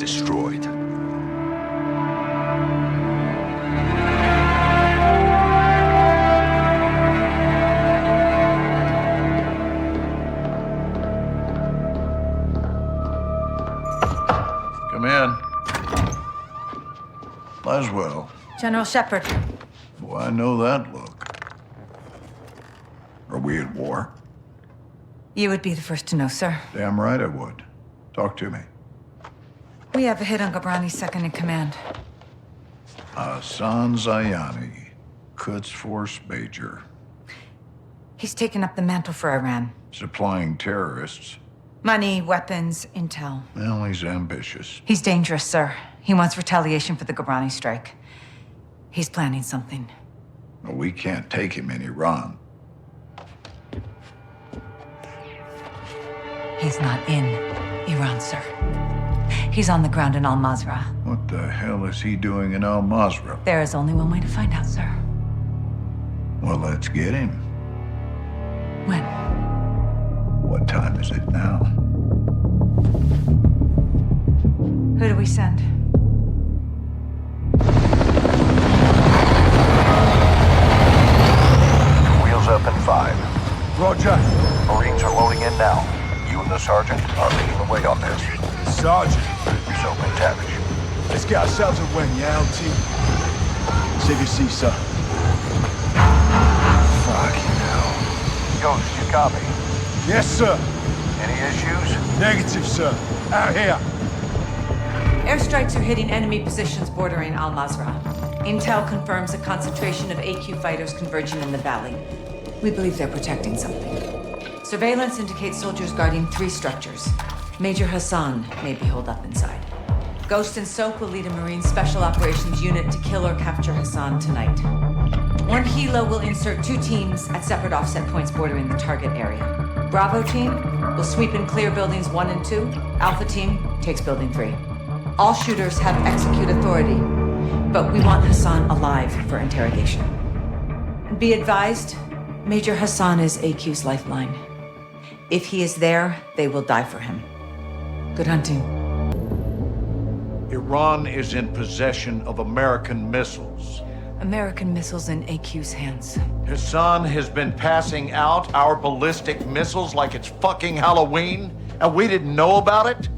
destroyed. Come in. Laswell. General Shepard. Oh, I know that look. Are we at war? You would be the first to know, sir. Damn right I would. Talk to me. We have a hit on Ghabrani's second in command. Hassan Zyani, Quds Force Major. He's taken up the mantle for Iran. Supplying terrorists. Money, weapons, intel. Well, he's ambitious. He's dangerous, sir. He wants retaliation for the Ghabrani strike. He's planning something. Well, we can't take him in Iran. He's not in Iran, sir. He's on the ground in Al-Mazrah. What the hell is he doing in Al-Mazrah? There is only one way to find out, sir. Well, let's get him. When? What time is it now? Who do we send? Wheels up in 5. Roger. Marines are loading in now. You and the sergeant are leading the way on this. Sergeant. So, McTavish. Let's get ourselves a win, yeah, LT? Save your seat, sir. Fucking hell. Ghost, you copy? Yes, sir. Any issues? Negative, sir. Out here. Airstrikes are hitting enemy positions bordering Al-Mazrah. Intel confirms a concentration of AQ fighters converging in the valley. We believe they're protecting something. Surveillance indicates soldiers guarding 3 structures. Major Hassan may be holed up inside. Ghost and Soap will lead a Marine Special Operations unit to kill or capture Hassan tonight. One helo will insert 2 teams at separate offset points bordering the target area. Bravo team will sweep and clear buildings 1 and 2. Alpha team takes building 3. All shooters have execute authority, but we want Hassan alive for interrogation. Be advised, Major Hassan is AQ's lifeline. If he is there, they will die for him. Good hunting. Iran is in possession of American missiles. American missiles in AQ's hands. Hassan has been passing out our ballistic missiles like it's fucking Halloween, and we didn't know about it?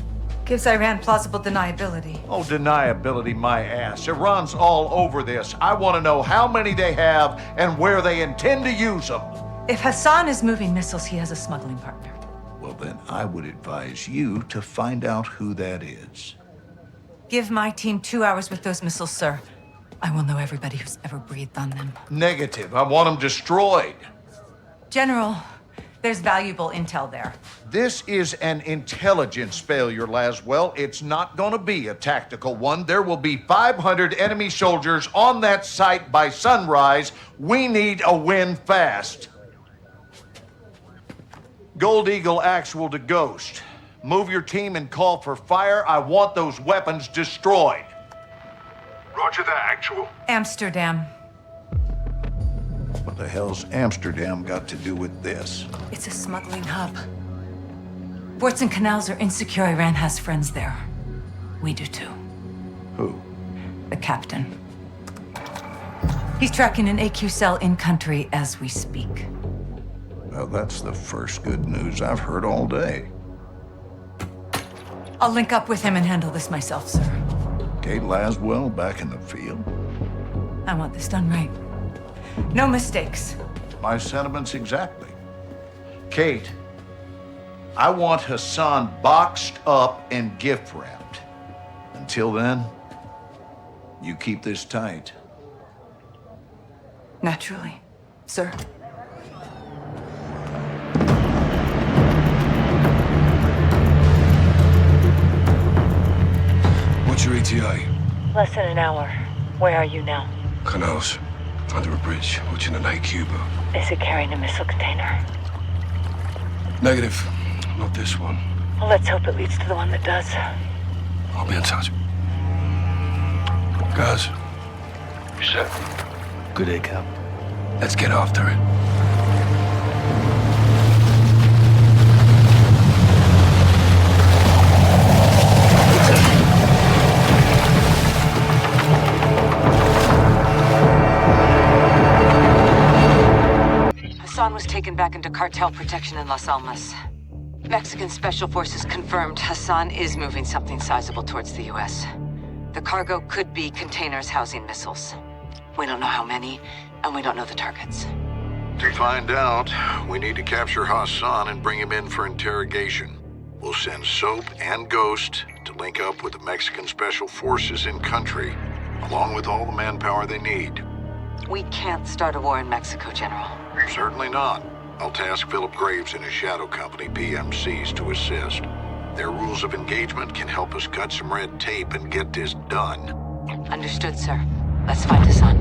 Gives Iran plausible deniability. Oh, deniability my ass. Iran's all over this. I want to know how many they have and where they intend to use them. If Hassan is moving missiles, he has a smuggling partner. Well, then I would advise you to find out who that is. Give my team 2 hours with those missiles, sir. I will know everybody who's ever breathed on them. Negative. I want them destroyed. General, there's valuable intel there. This is an intelligence failure, Laswell. It's not going to be a tactical one. There will be 500 enemy soldiers on that site by sunrise. We need a win fast. Gold Eagle Actual to Ghost. Move your team and call for fire. I want those weapons destroyed. Roger that, Actual. Amsterdam. What the hell's Amsterdam got to do with this? It's a smuggling hub. Ports and canals are insecure. Iran has friends there. We do too. Who? The captain. He's tracking an AQ cell in country as we speak. Well, that's the first good news I've heard all day. I'll link up with him and handle this myself, sir. Kate Laswell back in the field? I want this done right. No mistakes. My sentiments exactly. Kate, I want Hassan boxed up and gift wrapped. Until then, you keep this tight. Naturally, sir. What's your ETA? Less than an hour. Where are you now? Canals. Under a bridge, watching a night Cuba. Is it carrying a missile container? Negative. Not this one. Well, let's hope it leads to the one that does. I'll be in touch. Guys. You set? Good day, Cap. Let's get after it. Hassan was taken back into cartel protection in Las Almas. Mexican Special Forces confirmed Hassan is moving something sizable towards the U.S. The cargo could be containers housing missiles. We don't know how many, and we don't know the targets. To find out, we need to capture Hassan and bring him in for interrogation. We'll send Soap and Ghost to link up with the Mexican Special Forces in country, along with all the manpower they need. We can't start a war in Mexico, General. Certainly not. I'll task Philip Graves and his shadow company, PMCs, to assist. Their rules of engagement can help us cut some red tape and get this done. Understood, sir. Let's find Hassan.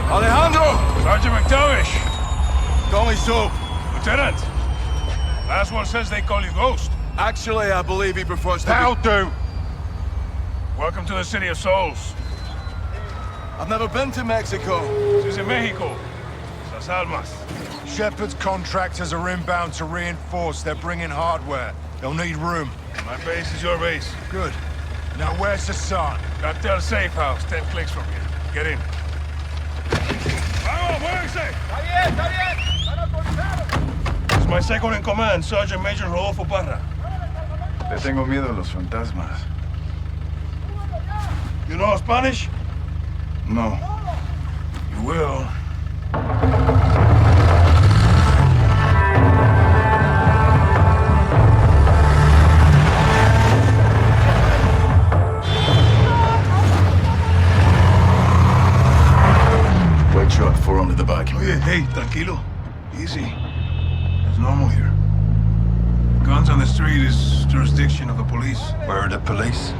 Alejandro! Sergeant McTavish! Call me Soap. Lieutenant! Last one says they call you Ghost. Actually, I believe he prefers to That'll be... do! Welcome to the City of Souls. I've never been to Mexico. This is in Mexico. Las Almas. Shepard's contractors are inbound to reinforce. They're bringing hardware. They'll need room. My base is your base. Good. Now where's Hassan? Cartel safe house, 10 clicks from here. Get in. Vamos, muévense! It's my second in command, Sergeant Major Rodolfo Parra. Le tengo miedo a los fantasmas. You know Spanish? No. You will. White truck, 4 under the back. Oye, hey, tranquilo. Easy. It's normal here. Guns on the street is jurisdiction of the police. Where are the police?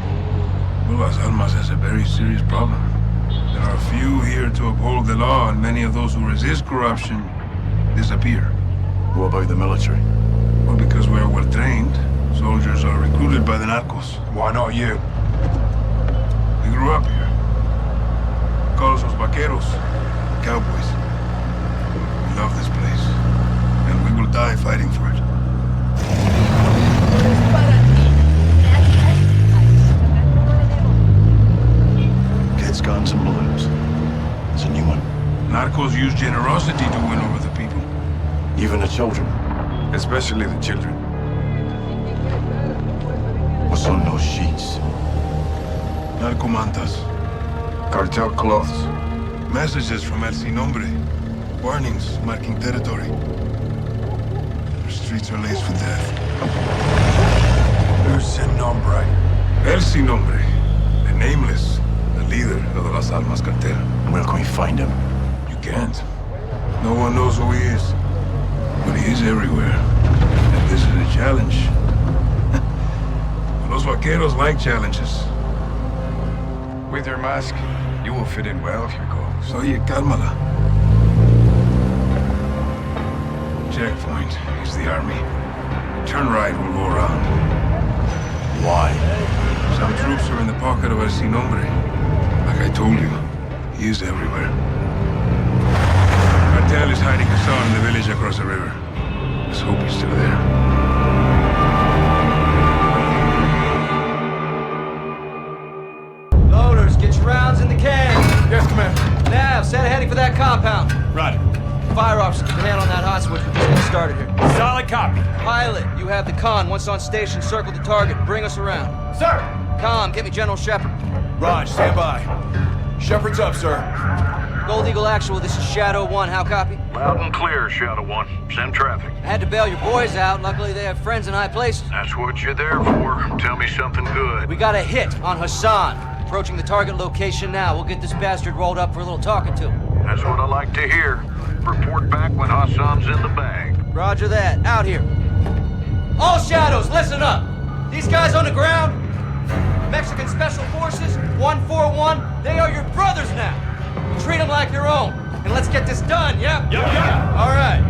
Well, Las Almas has a very serious problem. There are few here to uphold the law, and many of those who resist corruption disappear. What about the military? Well, because we're well trained, soldiers are recruited by the narcos. Why not you? We grew up here. Call us los vaqueros, cowboys. We love this place, and we will die fighting for it. Kids, guns, and balloons. It's a new one. Narcos use generosity to win over the people. Even the children. Especially the children. What's on those sheets? Narcomantas. Cartel cloths. Messages from El Sin Nombre. Warnings marking territory. Our streets are laced with death. Who's Sin Nombre? El Sin Nombre. The nameless. The leader of the Las Almas cartel. Where can we find him? You can't. No one knows who he is. But he is everywhere. And this is a challenge. Los vaqueros like challenges. With your mask, you will fit in well here, Ghost. Oye, cálmala. Checkpoint is the army. Turn right, we'll go around. Why? Some troops are in the pocket of El Sin Nombre. Like I told you, he is everywhere. Cartel is hiding Hassan in the village across the river. Let's hope he's still there. Loaders, get your rounds in the can. Yes, Commander. Nav, set heading for that compound. Right. Fire officer, keep a hand on that hot switch. We're just getting started here. Solid copy. Pilot, you have the con. Once on station, circle the target. Bring us around. Sir. Com, get me General Shepard. Raj, stand by. Shepard's up, sir. Gold Eagle Actual, this is Shadow 1. How copy? Loud and clear, Shadow 1. Send traffic. I had to bail your boys out. Luckily, they have friends in high places. That's what you're there for. Tell me something good. We got a hit on Hassan. Approaching the target location now. We'll get this bastard rolled up for a little talking to. That's what I like to hear. Report back when Hassan's in the bag. Roger that. Out here. All Shadows, listen up. These guys on the ground, Mexican Special Forces, 141, they are your brothers now. Treat them like your own. And let's get this done, yeah? Yep. All right.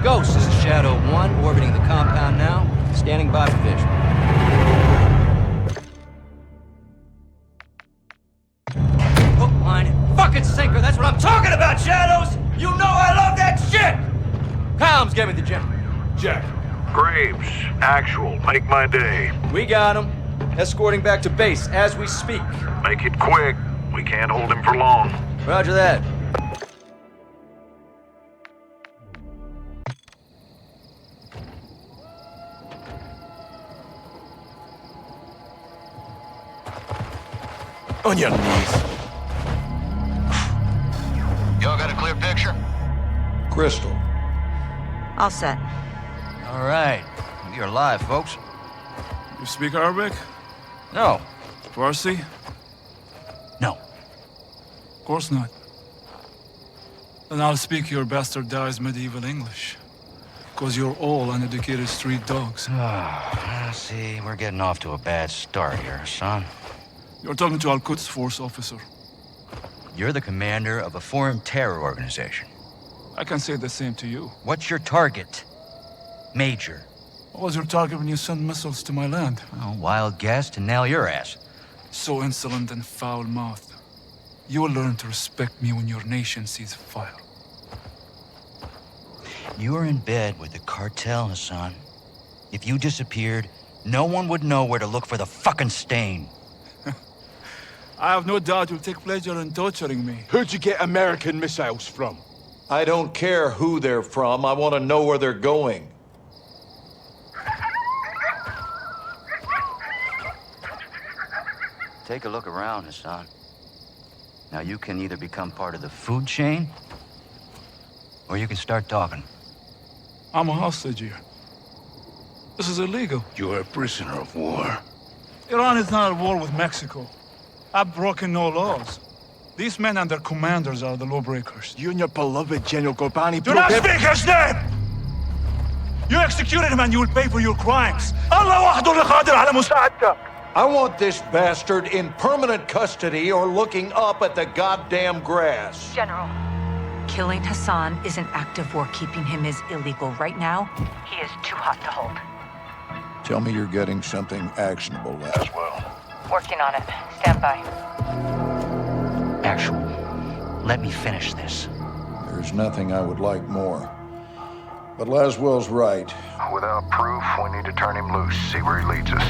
Ghost, this is Shadow 1, orbiting the compound now. Standing by for vision. Hook, line, and fucking sinker. That's what I'm talking about, Shadows! You know I love that shit! Comms, get me the general. Jack. Graves, Actual, make my day. We got him. Escorting back to base as we speak. Make it quick. We can't hold him for long. Roger that. On your knees. Y'all got a clear picture? Crystal. All set. All right. You're alive, folks. You speak Arabic? No. Farsi? No. Of course not. Then I'll speak your bastardized medieval English. Because you're all uneducated street dogs. See, we're getting off to a bad start here, son. You're talking to Al-Quds Force officer. You're the commander of a foreign terror organization. I can say the same to you. What's your target? Major. What was your target when you sent missiles to my land? Oh, wild guess to nail your ass. So insolent and foul-mouthed. You will learn to respect me when your nation sees fire. You were in bed with the cartel, Hassan. If you disappeared, no one would know where to look for the fucking stain. I have no doubt you'll take pleasure in torturing me. Who'd you get American missiles from? I don't care who they're from. I want to know where they're going. Take a look around, Hassan. Now you can either become part of the food chain, or you can start talking. I'm a hostage here. This is illegal. You're a prisoner of war. Iran is not at war with Mexico. I've broken no laws. These men and their commanders are the lawbreakers. You and your beloved General Ghorbani Do not speak his name! You executed him and you will pay for your crimes. Allah wahdu qadir ala musa'adak. I want this bastard in permanent custody or looking up at the goddamn grass. General. Killing Hassan is an act of war. Keeping him is illegal. Right now, He is too hot to hold. Tell me you're getting something actionable, Laswell. Working on it. Stand by. Actual. Let me finish this. There's nothing I would like more. But Laswell's right. Without proof, we need to turn him loose, see where he leads us.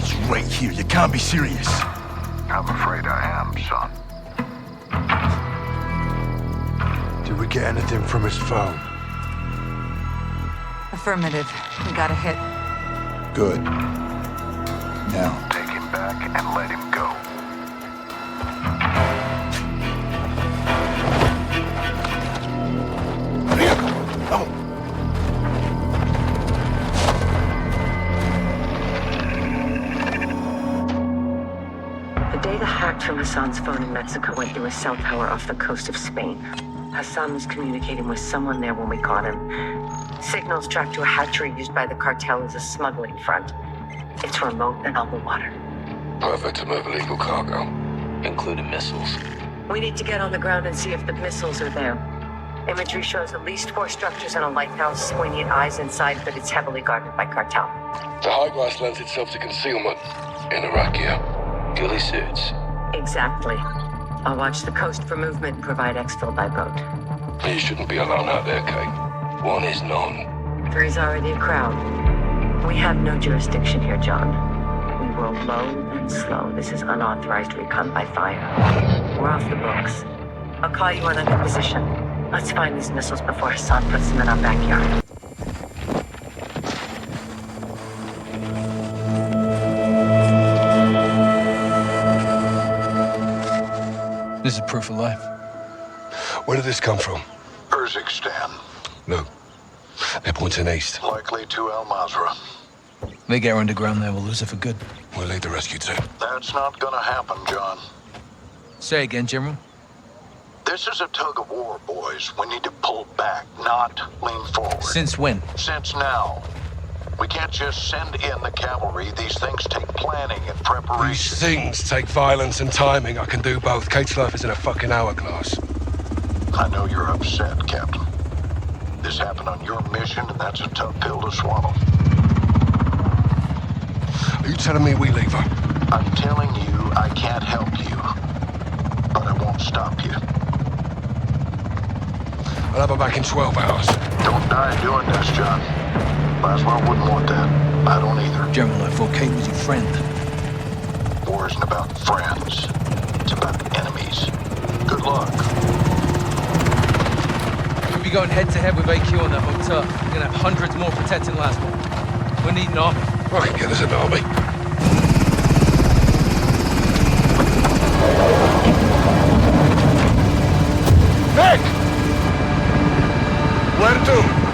It's right here. You can't be serious. I'm afraid I am, son. Did we get anything from his phone? affirmative. We got a hit. Good. Now, Take him back and let him go. The data hacked from Hassan's phone in Mexico went through a cell tower off the coast of Spain. Hassan was communicating with someone there when we caught him. Signals tracked to a hatchery used by the cartel as a smuggling front. It's remote and on the water. Perfect to move illegal cargo, including missiles. We need to get on the ground and see if the missiles are there. Imagery shows at least 4 structures and a lighthouse. We need eyes inside, but it's heavily guarded by cartel. The high grass lends itself to concealment. In Iraqia, ghillie suits. Exactly. I'll watch the coast for movement and provide exfil by boat. You shouldn't be alone out there, Kate. 1 is none. 3's already a crowd. We have no jurisdiction here, John. We roll low and slow. This is unauthorized recon by fire. We're off the books. I'll call you on a new position. Let's find these missiles before Hassan puts them in our backyard. This is proof of life. Where did this come from? Urzikstan. No. They're pointing east. Likely to Al Mazrah. They get underground there, we'll lose it for good. We'll lead the rescue team. That's not gonna happen, John. Say again, General. This is a tug of war, boys. We need to pull back, not lean forward. Since when? Since now. We can't just send in the cavalry. These things take planning and preparation. These things take violence and timing. I can do both. Kate's life is in a fucking hourglass. I know you're upset, Captain. This happened on your mission, and that's a tough pill to swallow. Are you telling me we leave her? I'm telling you I can't help you, but I won't stop you. I'll have her back in 12 hours. Don't die doing this, John. Laswell wouldn't want that. I don't either. General, I thought Kate was your friend. war isn't about friends. It's about enemies. Good luck. We'll be going head-to-head with AQ on that hotel. We're gonna have hundreds more protecting Laswell. We need an army. I can get us an army. Nick! Where to?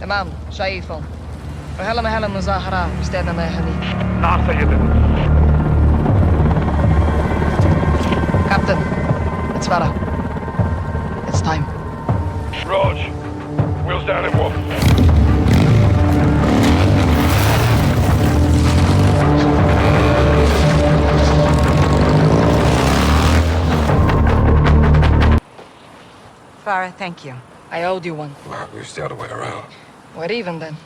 تمام شايفهم وهلا مهلا مظاهرة استاذنا مهني نعم سيدي. Captain, it's Farah. It's time. Raj, wheels down in one. Farah, thank you. I owed you one. Well, it's the other way around. We're even then.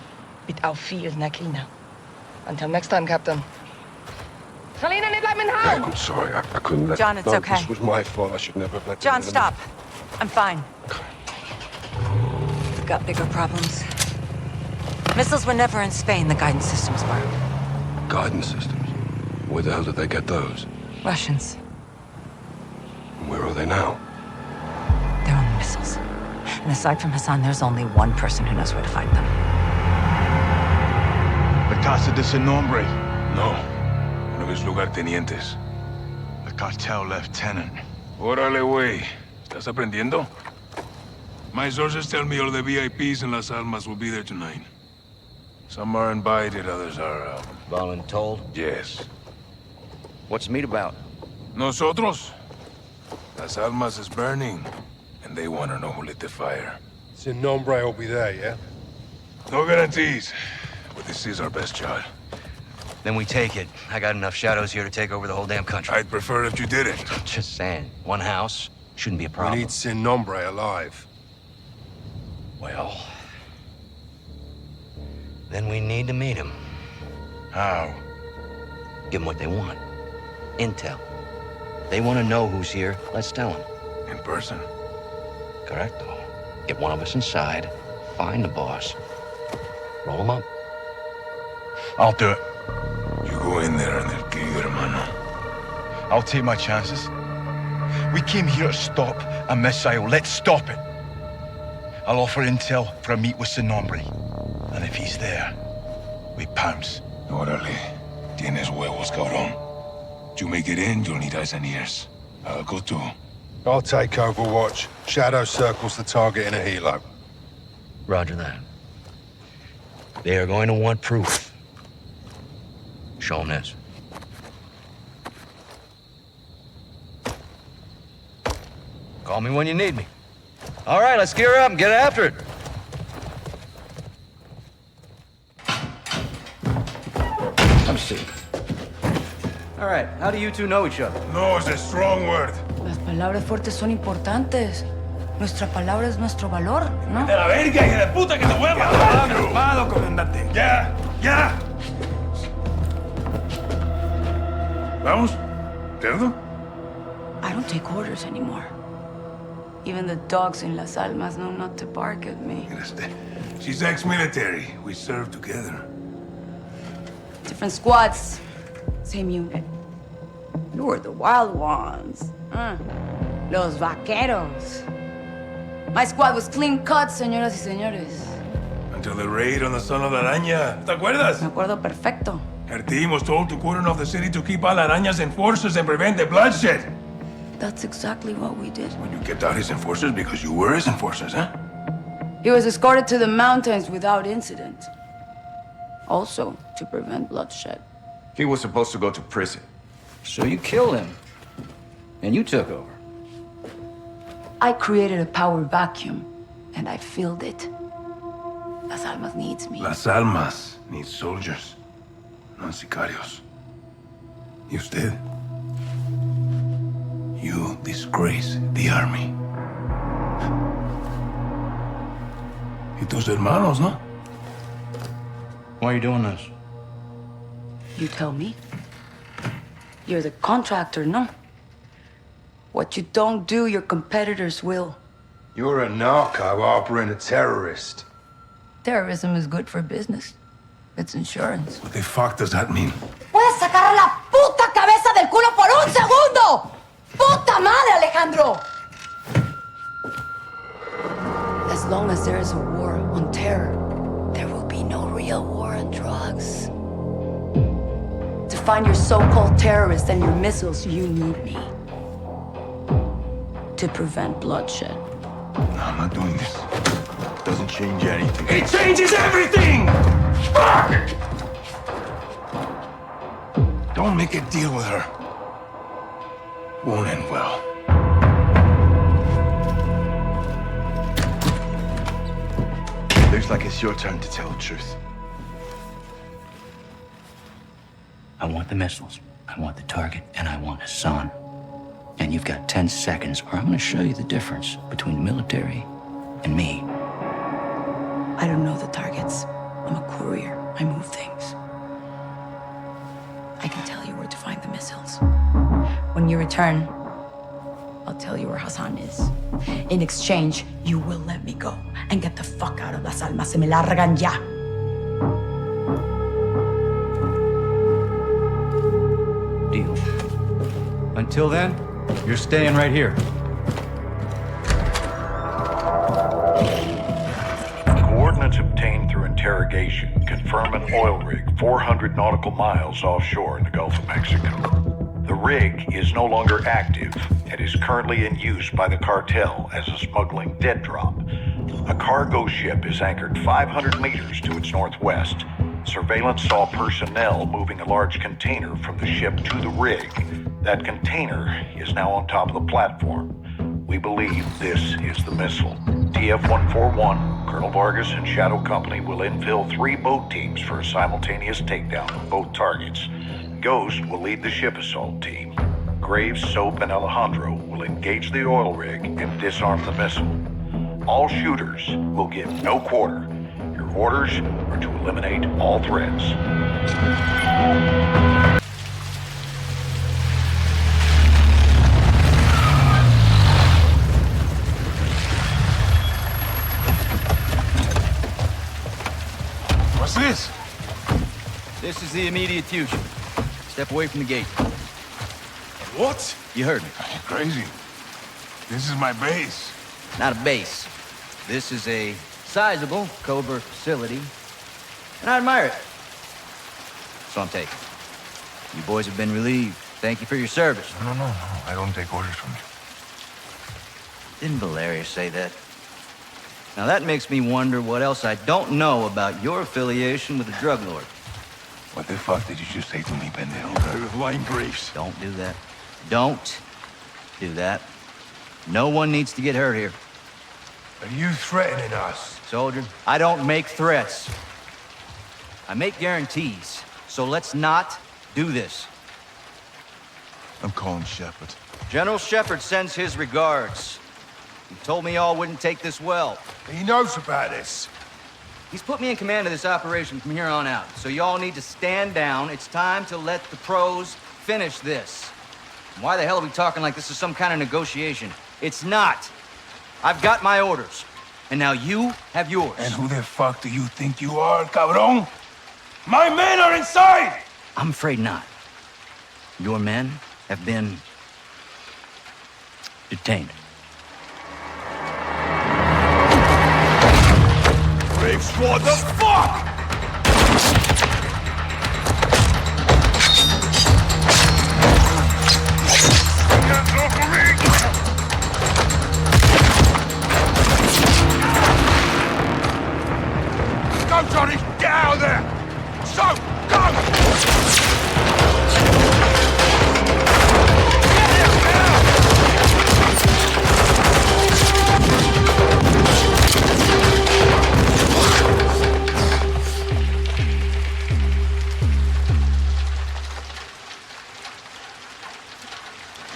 Bit auf viel Nakina. Until next time, Captain. Selina, niet laat me Hey, I'm sorry. I couldn't let... John, it's no, okay. This was my fault. I should never have let... John, stop. I'm fine. We've got bigger problems. Missiles were never in Spain, the guidance systems were. Guidance systems? Where the hell did they get those? Russians. Where are they now? They're on the missiles. And aside from Hassan, there's only one person who knows where to find them. La Casa de Sin Nombre. No. One of his lugartenientes. The cartel lieutenant. Órale, güey. ¿Estás aprendiendo? My sources tell me all the VIPs in Las Almas will be there tonight. Some are invited, others are, Voluntold? Yes. What's the meet about? Nosotros? Las Almas is burning, and they want to know who lit the fire. Sin Nombre will be there, yeah? No guarantees, but this is our best shot. Then we take it. I got enough shadows here to take over the whole damn country. I'd prefer if you didn't. Just saying. One house shouldn't be a We problem. need Sin Nombre alive. Well... then we need to meet him. How? Give them what they want. Intel. They want to know who's here. Let's tell them. In person? Correcto. Get one of us inside. Find the boss. Roll him up. I'll do it. You go in there and they'll kill you, hermano. I'll take my chances. We came here to stop a missile. Let's stop it. I'll offer intel for a meet with Sin Nombre. And if he's there, we pounce. Órale. Tienes huevos, cabrón. You make it in, you'll need eyes and ears. I'll go too. I'll take Overwatch. Shadow circles the target in a helo. Roger that. They are going to want proof. Show them this. Call me when you need me. All right, let's gear up and get after it. Have a seat. All right, how do you two know each other? No is a strong word. Las palabras fuertes son importantes. Nuestra palabra es nuestro valor, ¿no? ¡De la verga, hija de puta, que te voy a matar! ¡Armado, comandante! ¡Ya! ¡Ya! ¿Vamos? ¿Cerdo? I don't take orders anymore. Even the dogs in Las Almas know not to bark at me. She's ex-military. We served together. Different squads, same unit. You were the wild ones. Los vaqueros. My squad was clean cut, señoras y señores. Until the raid on the Son of the Araña. ¿Te acuerdas? Me acuerdo perfecto. Her team was told to cordon off the city to keep all Araña's enforcers and prevent the bloodshed. That's exactly what we did. When you kept out his enforcers because you were his enforcers, huh? He was escorted to the mountains without incident. Also, to prevent bloodshed. He was supposed to go to prison. So you killed him. And you took over. I created a power vacuum, and I filled it. Las Almas needs me. Las Almas needs soldiers, not sicarios. Y usted? You disgrace the army. Y tus hermanos, no? Why are you doing this? You tell me. You're the contractor, no? What you don't do, your competitors will. You're a narco harboring a terrorist. Terrorism is good for business. It's insurance. What the fuck does that mean? ¡Puedes sacar la puta cabeza del culo por un segundo! ¡Puta madre, Alejandro! As long as there is a war on terror, there will be no real war on drugs. To find your so-called terrorists and your missiles, you need me. To prevent bloodshed. No, I'm not doing this. Doesn't change anything. It changes everything! Fuck! Don't make a deal with her. Won't end well. Looks like it's your turn to tell the truth. I want the missiles, I want the target, and I want Hassan. And you've got 10 seconds, or I'm gonna show you the difference between the military and me. I don't know the targets. I'm a courier. I move things. I can tell you where to find the missiles. When you return, I'll tell you where Hassan is. In exchange, you will let me go and get the fuck out of Las Almas. Se me largan ya. Deal. Until then, you're staying right here. Coordinates obtained through interrogation confirm an oil rig 400 nautical miles offshore in the Gulf of Mexico. The rig is no longer active and is currently in use by the cartel as a smuggling dead drop. A cargo ship is anchored 500 meters to its northwest. Surveillance saw personnel moving a large container from the ship to the rig. That container is now on top of the platform. We believe this is the missile. TF-141, Colonel Vargas and Shadow Company will infill 3 boat teams for a simultaneous takedown of both targets. Ghost will lead the ship assault team. Graves, Soap, and Alejandro will engage the oil rig and disarm the missile. All shooters will get no quarter. Your orders are to eliminate all threats. What's this? This is the immediate future. Step away from the gate. What? You heard me. You're crazy. This is my base. Not a base. This is a sizable covert facility, and I admire it. So I'm taking. You boys have been relieved. Thank you for your service. No. I don't take orders from you. Didn't Valeria say that? Now that makes me wonder what else I don't know about your affiliation with the drug lord. What the fuck did you just say to me, pendejo? Lying Graves. Don't do that. Don't do that. No one needs to get hurt here. Are you threatening us? Soldier, I don't make threats. I make guarantees. So let's not do this. I'm calling Shepard. General Shepard sends his regards. He told me y'all wouldn't take this well. He knows about this. He's put me in command of this operation from here on out. So y'all need to stand down. It's time to let the pros finish this. Why the hell are we talking like this is some kind of negotiation? It's not. I've got my orders. And now you have yours. And who the fuck do you think you are, cabron? My men are inside! I'm afraid not. Your men have been detained. Graves, what the fuck? Go, Johnny! Get out of there! So, go!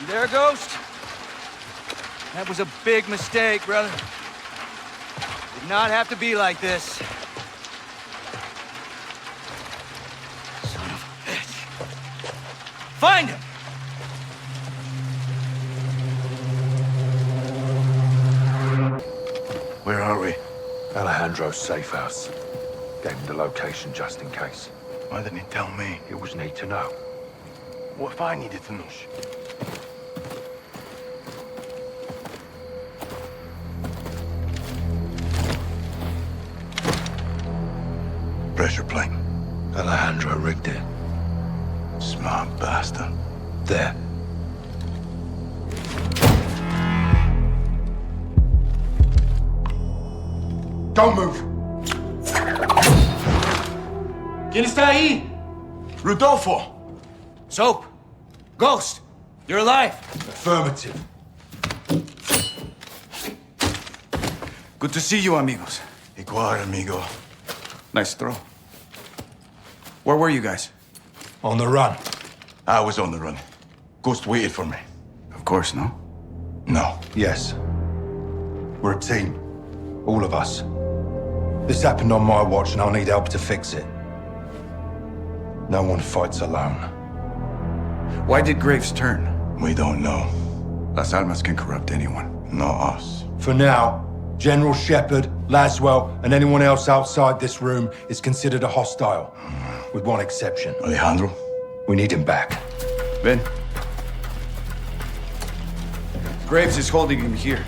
You there, Ghost? That was a big mistake, brother. Not have to be like this. Son of a bitch. Find him! Where are we? Alejandro's safe house. Gave him the location just in case. Why didn't he tell me? He was need to know. What if I needed to know? Pressure plate. Alejandro rigged it. Smart bastard. There. Don't move! ¿Quién está ahí? Rodolfo! Soap. Ghost. You're alive. Affirmative. Good to see you, amigos. Igual, amigo. Nice throw. Where were you guys? On the run. I was on the run. Ghost waited for me. Of course, no? No. Yes. We're a team. All of us. This happened on my watch and I'll need help to fix it. No one fights alone. Why did Graves turn? We don't know. Las Almas can corrupt anyone. Not us. For now, General Shepard, Laswell, and anyone else outside this room is considered a hostile. With one exception. Alejandro? We need him back. Ben? Graves is holding him here.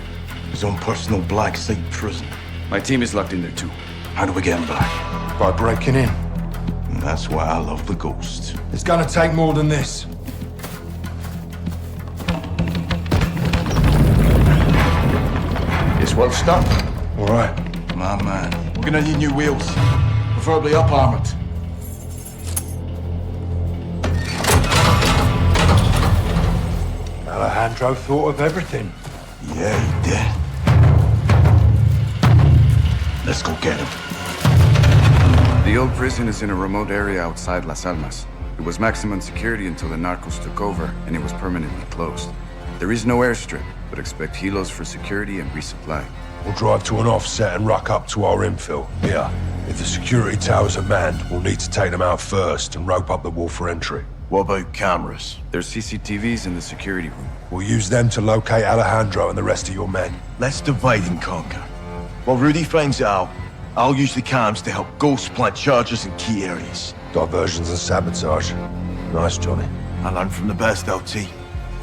His own personal black site prison. My team is locked in there too. How do we get him back? By breaking in. And that's why I love the Ghost. It's gonna take more than this. It's well stopped. All right. My man. We're gonna need new wheels. Preferably up-armored. Alejandro thought of everything. Yeah, he did. Let's go get him. The old prison is in a remote area outside Las Almas. It was maximum security until the narcos took over, and it was permanently closed. There is no airstrip, but expect helos for security and resupply. We'll drive to an offset and ruck up to our infill. Here. If the security towers are manned, we'll need to take them out first and rope up the wall for entry. What about cameras? There's CCTVs in the security room. We'll use them to locate Alejandro and the rest of your men. Let's divide and conquer. While Rudy finds out, I'll use the cams to help Ghost plant charges in key areas. Diversions and sabotage. Nice, Johnny. I learned from the best, LT.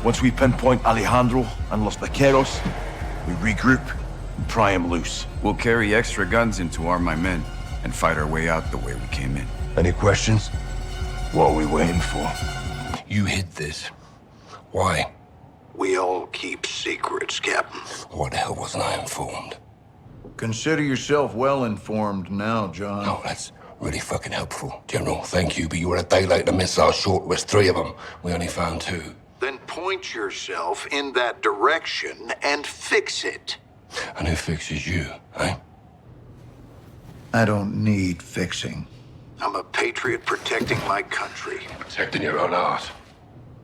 Once we pinpoint Alejandro and Los Vaqueros, we regroup and pry him loose. We'll carry extra guns in to arm my men and fight our way out the way we came in. Any questions? What are we waiting for? You hid this. Why? We all keep secrets, Captain. Why the hell wasn't I informed? Consider yourself well informed now, John. Oh, that's really fucking helpful. General, thank you, but you were a day late. The missile short was 3 of them. We only found 2. Then point yourself in that direction and fix it. And who fixes you, eh? I don't need fixing. I'm a patriot protecting my country. Protecting your own art.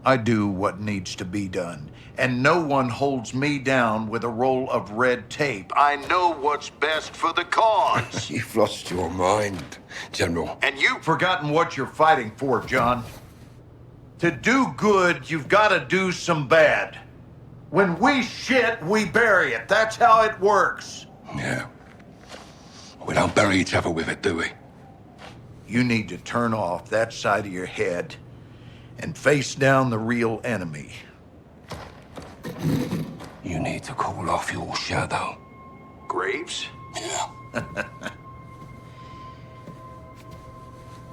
I do what needs to be done, and no one holds me down with a roll of red tape. I know what's best for the cause. You've lost your mind, General. And you've forgotten what you're fighting for, John. To do good, you've got to do some bad. When we shit, we bury it. That's how it works. Yeah. We don't bury each other with it, do we? You need to turn off that side of your head and face down the real enemy. You need to call off your shadow. Graves? Yeah.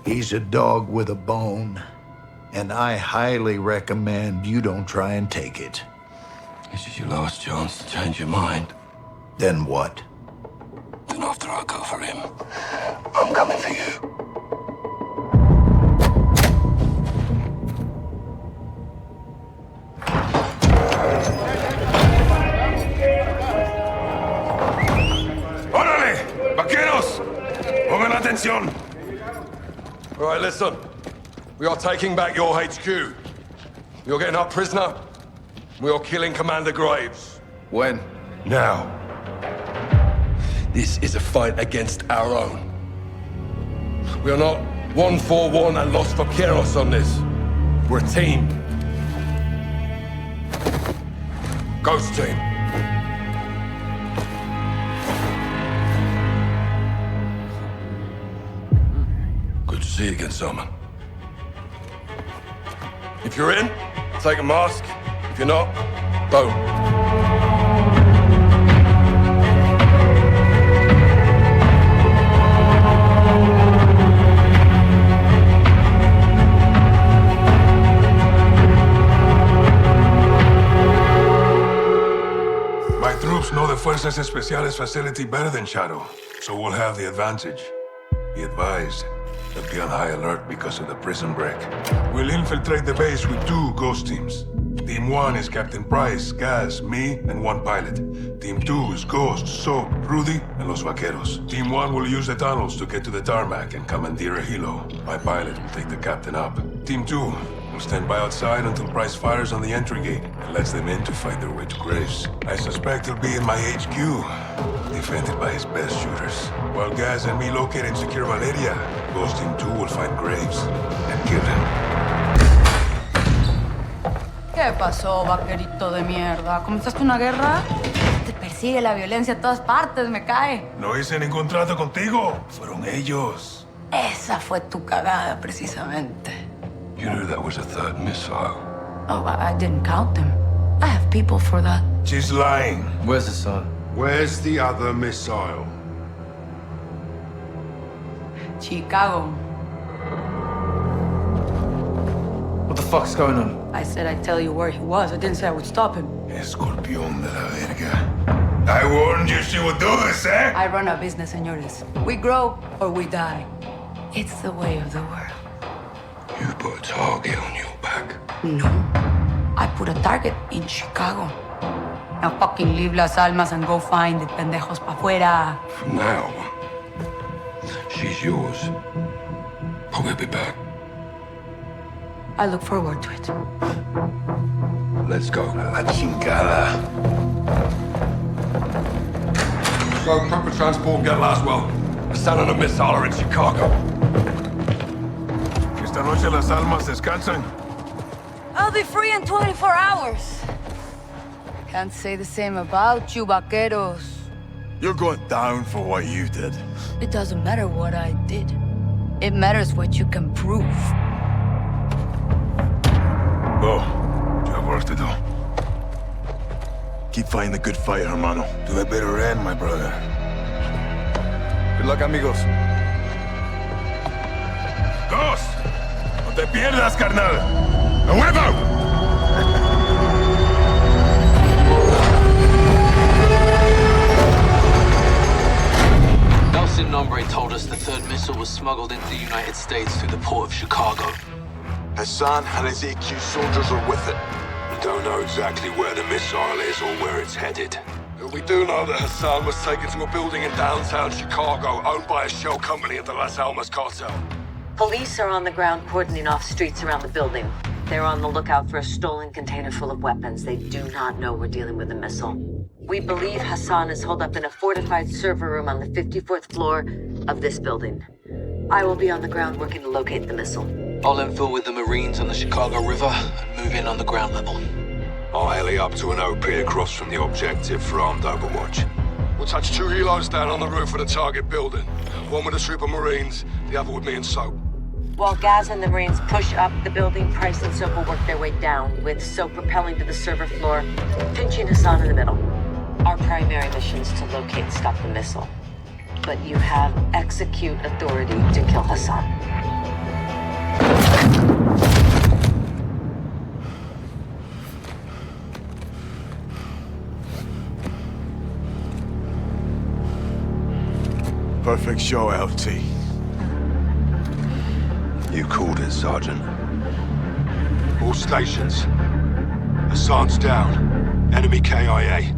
He's a dog with a bone, and I highly recommend you don't try and take it. This is your last chance to change your mind. Then what? Then after I go for him, I'm coming for you. ¡Órale! ¡Vaqueros! ¡Pongan atención! All right, listen. We are taking back your HQ. You're getting our prisoner. We are killing Commander Graves. When? Now. This is a fight against our own. We are not 1-4-1 and Los Vaqueros on this. We're a team. Ghost team. Good to see you again, Salman. If you're in, take a mask. If you're not, don't. My troops know the Fuerzas Especiales facility better than Shadow, so we'll have the advantage. Be advised, they'll be on high alert because of the prison break. We'll infiltrate the base with 2 ghost teams. Team 1 is Captain Price, Gaz, me, and 1 pilot. Team 2 is Ghost, Soap, Rudy, and Los Vaqueros. Team 1 will use the tunnels to get to the tarmac and commandeer a helo. My pilot will take the captain up. Team 2 will stand by outside until Price fires on the entry gate and lets them in to fight their way to Graves. I suspect he'll be in my HQ, defended by his best shooters. While Gaz and me locate and secure Valeria, Ghost Team 2 will find Graves and kill him. ¿Qué pasó, vaquerito de mierda? ¿Comenzaste una guerra? Te persigue la violencia a todas partes, me cae. No hice ningún trato contigo. Fueron ellos. Esa fue tu cagada, precisamente. You knew that was a 3rd missile. Oh, I didn't count them. I have people for that. She's lying. Where's Hassan? Where's the other missile? Chicago. What the fuck's going on? I said I'd tell you where he was. I didn't say I would stop him. Escorpión de la verga. I warned you she would do this, eh? I run a business, señores. We grow or we die. It's the way of the world. You put a target on your back. No. I put a target in Chicago. Now fucking leave Las Almas and go find the pendejos pa' fuera. From now, she's yours. But we'll be back. I look forward to it. Let's go. La chingada. So, proper transport, get Laswell. Hassan and a missile are in Chicago. Esta noche las almas descansan. I'll be free in 24 hours. Can't say the same about you, vaqueros. You're going down for what you did. It doesn't matter what I did. It matters what you can prove. Go. You have work to do. Keep fighting the good fight, hermano. To a better end, my brother. Good luck, amigos. Ghost! No te pierdas, carnal. ¡A huevo! El Sin Nombre told us the 3rd missile was smuggled into the United States through the port of Chicago. Hassan and his EQ soldiers are with it. We don't know exactly where the missile is or where it's headed. But we do know that Hassan was taken to a building in downtown Chicago owned by a shell company of the Las Almas cartel. Police are on the ground cordoning off streets around the building. They're on the lookout for a stolen container full of weapons. They do not know we're dealing with a missile. We believe Hassan is holed up in a fortified server room on the 54th floor of this building. I will be on the ground working to locate the missile. I'll infill with the Marines on the Chicago River and move in on the ground level. I'll heli up to an OP across from the objective for armed overwatch. We'll touch 2 helos down on the roof of the target building. One with a troop of Marines, the other with me and Soap. While Gaz and the Marines push up the building, Price and Soap will work their way down, with Soap propelling to the server floor, pinching Hassan in the middle. Our primary mission is to locate and stop the missile. But you have execute authority to kill Hassan. Perfect show, LT. You called it, Sergeant. All stations. Hassan's down. Enemy KIA.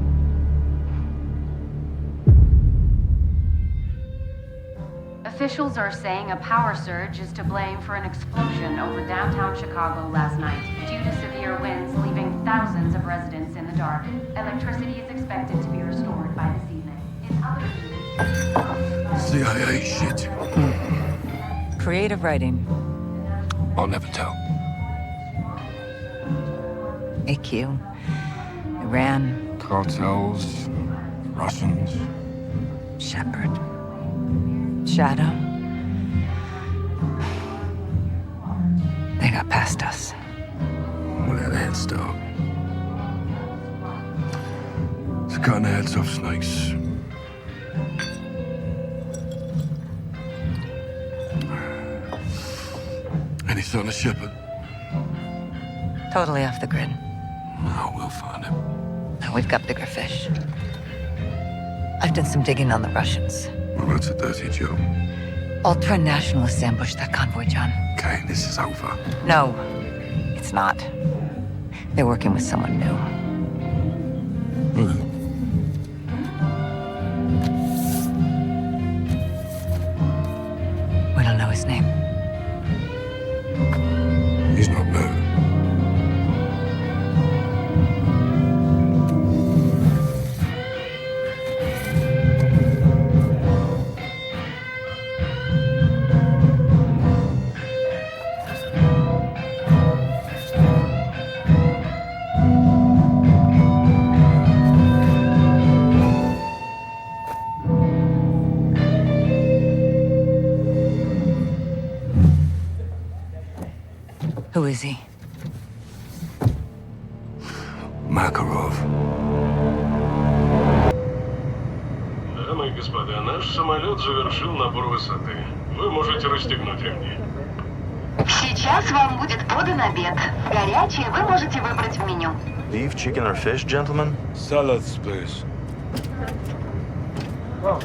Officials are saying a power surge is to blame for an explosion over downtown Chicago last night. Due to severe winds leaving thousands of residents in the dark, electricity is expected to be restored by this evening. In other news... CIA shit. Creative writing. I'll never tell. AQ. Iran. Cartels. Russians. Shepard. Shadow. They got past us. We had a head start. It's cutting the heads off snakes. Any son of Shepard? Totally off the grid. Oh, we'll find him. Now we've got bigger fish. I've done some digging on the Russians. Well, that's a dirty job. Ultra-nationalists ambushed that convoy, John. Okay, this is over. No, it's not. They're working with someone new. We don't know his name. He's not new. Who is he? Makarov. Дамы и господа, наш самолет завершил набор высоты. Вы можете расстегнуть ремни. Сейчас вам будет подан обед. Горячее вы можете выбрать в меню. Beef, chicken, or fish, gentlemen? Salads, please. Oh.